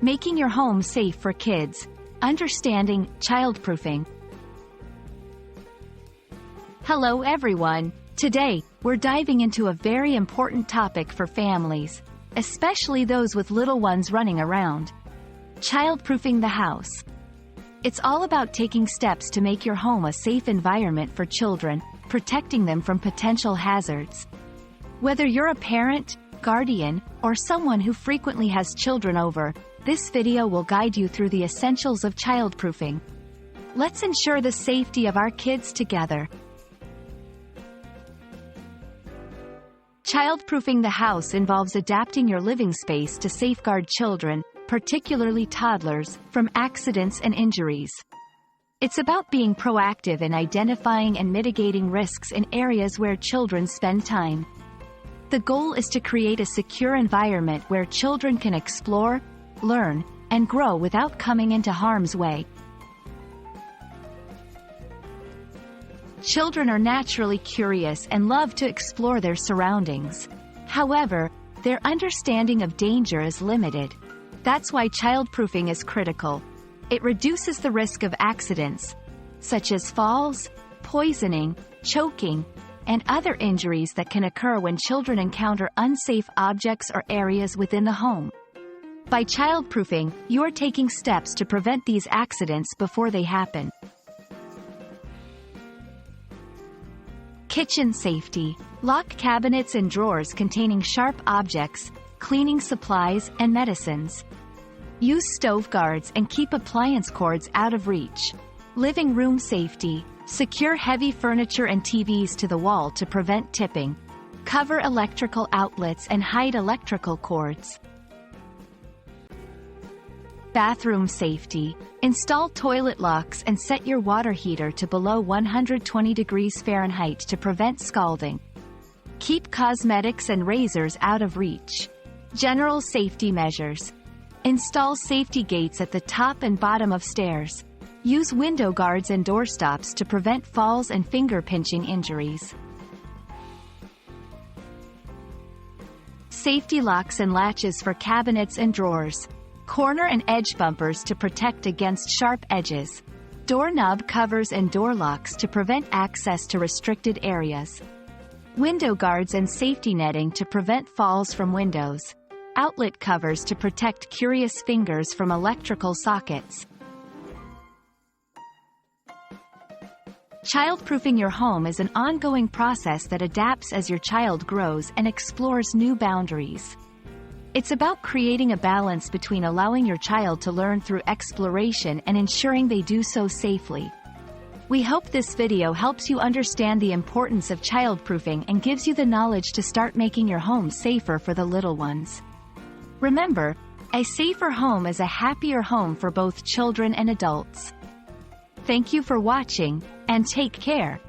Making your home safe for kids. Understanding childproofing. Hello everyone. Today, we're diving into a very important topic for families, especially those with little ones running around. Childproofing the house. It's all about taking steps to make your home a safe environment for children, protecting them from potential hazards. Whether you're a parent, guardian, or someone who frequently has children over, this video will guide you through the essentials of childproofing. Let's ensure the safety of our kids together. Childproofing the house involves adapting your living space to safeguard children, particularly toddlers, from accidents and injuries. It's about being proactive in identifying and mitigating risks in areas where children spend time. The goal is to create a secure environment where children can explore, learn, and grow without coming into harm's way. Children are naturally curious and love to explore their surroundings. However, their understanding of danger is limited. That's why childproofing is critical. It reduces the risk of accidents, such as falls, poisoning, choking, and other injuries that can occur when children encounter unsafe objects or areas within the home. By childproofing, you are taking steps to prevent these accidents before they happen. Kitchen safety. Lock cabinets and drawers containing sharp objects, cleaning supplies, and medicines. Use stove guards and keep appliance cords out of reach. Living room safety. Secure heavy furniture and TVs to the wall to prevent tipping. Cover electrical outlets and hide electrical cords. Bathroom safety. Install toilet locks and set your water heater to below 120 degrees Fahrenheit to prevent scalding. Keep cosmetics and razors out of reach. General safety measures. Install safety gates at the top and bottom of stairs. Use window guards and doorstops to prevent falls and finger-pinching injuries. Safety locks and latches for cabinets and drawers. Corner and edge bumpers to protect against sharp edges. Doorknob covers and door locks to prevent access to restricted areas. Window guards and safety netting to prevent falls from windows. Outlet covers to protect curious fingers from electrical sockets. Childproofing your home is an ongoing process that adapts as your child grows and explores new boundaries. It's about creating a balance between allowing your child to learn through exploration and ensuring they do so safely. We hope this video helps you understand the importance of childproofing and gives you the knowledge to start making your home safer for the little ones. Remember, a safer home is a happier home for both children and adults. Thank you for watching, and take care.